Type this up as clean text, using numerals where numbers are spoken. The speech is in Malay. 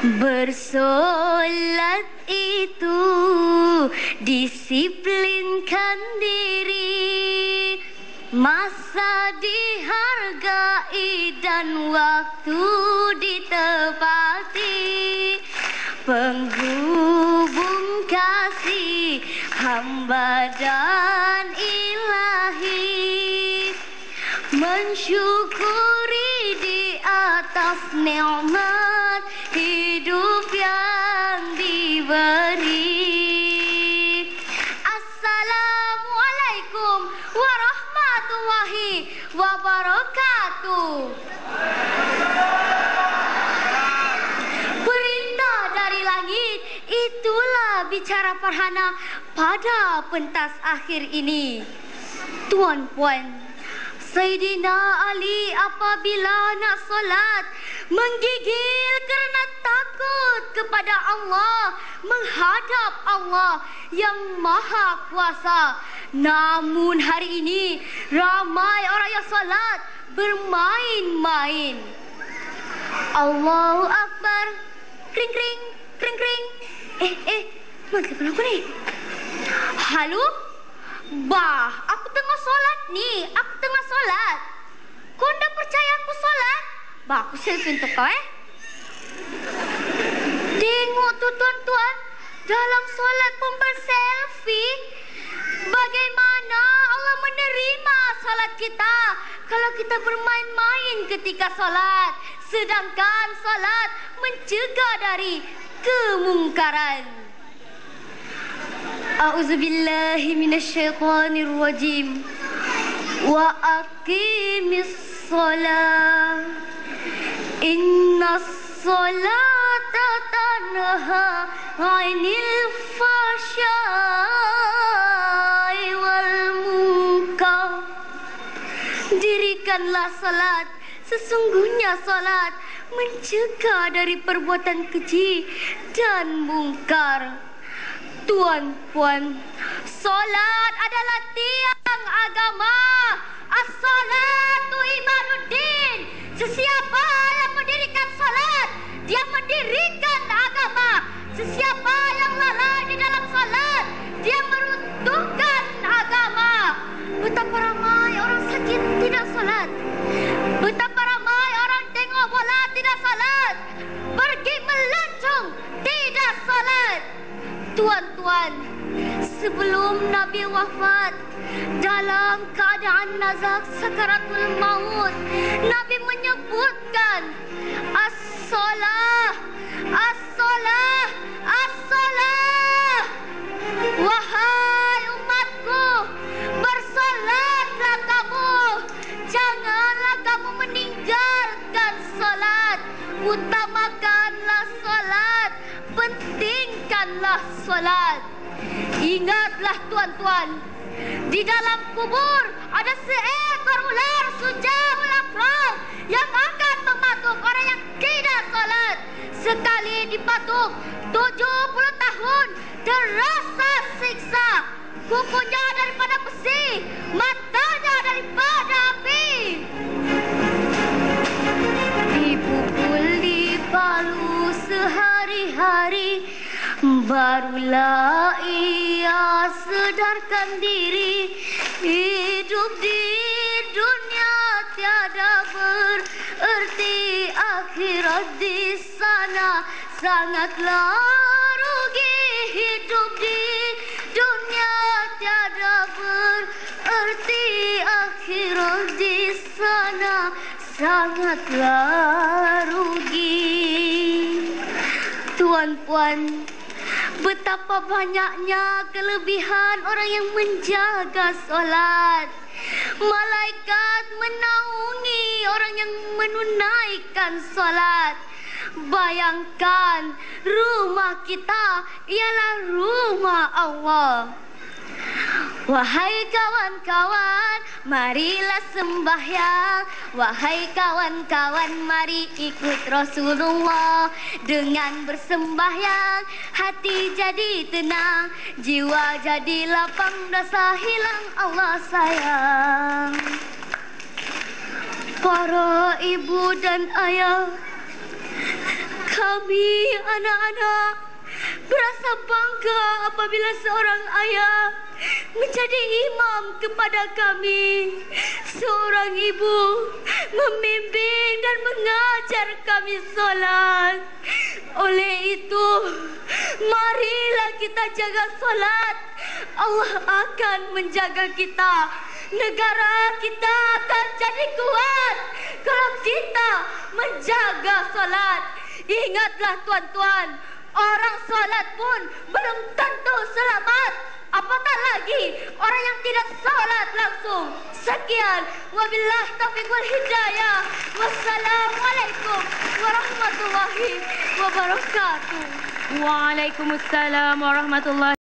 Bersolat itu disiplinkan diri, masa dihargai dan waktu ditepati, penghubung kasih hamba dan ilahi, mensyukuri di atas nikmat hidup yang diberi. Assalamualaikum warahmatullahi wabarakatuh. Perintah dari langit, itulah bicara Farhana pada pentas akhir ini. Tuan-puan, Sayyidina Ali apabila nak solat menggigil kerana takut kepada Allah, menghadap Allah yang Maha Kuasa. Namun hari ini ramai orang yang solat bermain-main. Allahu Akbar. Kring kring, kring kring. Mana telefon aku ni? Halo? Bah, aku tengah solat ni. Aku tengah solat. Kau dah percaya aku solat? Bah, aku selfie untuk kau Tengok tu tuan-tuan, dalam solat pun berselfie. Bagaimana Allah menerima solat kita kalau kita bermain-main ketika solat, sedangkan solat mencegah dari kemungkaran. A'udzubillahi minasyaitonirrajim. Wa aqimis shalah. Innas salata tanha 'anil fahsya'i wal munkar. Dirikanlah salat, sesungguhnya salat mencegah dari perbuatan keji dan mungkar. Tuan-puan, solat adalah tiang agama. As-salatu imaduddin. Sesiapa yang mendirikan solat, dia mendirikan agama. Sesiapa yang lalai di dalam solat, dia meruntuhkan agama. Betapa ramai orang sakit tidak solat. Betapa ramai orang tengok bola tidak solat. Pergi melancong tidak solat. Tuan-tuan, sebelum Nabi wafat, dalam keadaan nazak sakaratul maut, Nabi menyebutkan as-salah, as-salah, as-salah. Wahai umatku, bersolatlah kamu. Janganlah kamu meninggalkan solat. Utamakanlah solat. Pentingkanlah solat. Ingatlah tuan-tuan, di dalam kubur ada seekor ular sujamul akram yang akan mematuk orang yang tidak solat. Sekali dipatuk 70 tahun terasa siksa. Kukunya daripada besi, matanya daripada api. Dipukul di palu sehari-hari, barulah ia sedarkan diri. Hidup di dunia tiada bererti, akhirat di sana sangatlah rugi. Hidup di dunia tiada bererti, akhirat di sana sangatlah rugi. Tuan-puan, betapa banyaknya kelebihan orang yang menjaga solat. Malaikat menaungi orang yang menunaikan solat. Bayangkan, rumah kita ialah rumah Allah. Wahai kawan-kawan, marilah sembahyang. Wahai kawan-kawan, mari ikut Rasulullah. Dengan bersembahyang, hati jadi tenang, jiwa jadi lapang, dosa hilang, Allah sayang. Para ibu dan ayah, Kami anak-anak berasa bangga apabila seorang ayah menjadi imam kepada kami. Seorang ibu membimbing dan mengajar kami solat. Oleh itu, marilah kita jaga solat. Allah akan menjaga kita. Negara kita akan jadi kuat kalau kita menjaga solat. Ingatlah tuan-tuan, orang solat pun belum tentu selamat, apatah lagi orang yang tidak solat langsung. Sekian, wabillahi taufiq wal hidayah. Wassalamualaikum warahmatullahi wabarakatuh. Waalaikumsalam warahmatullahi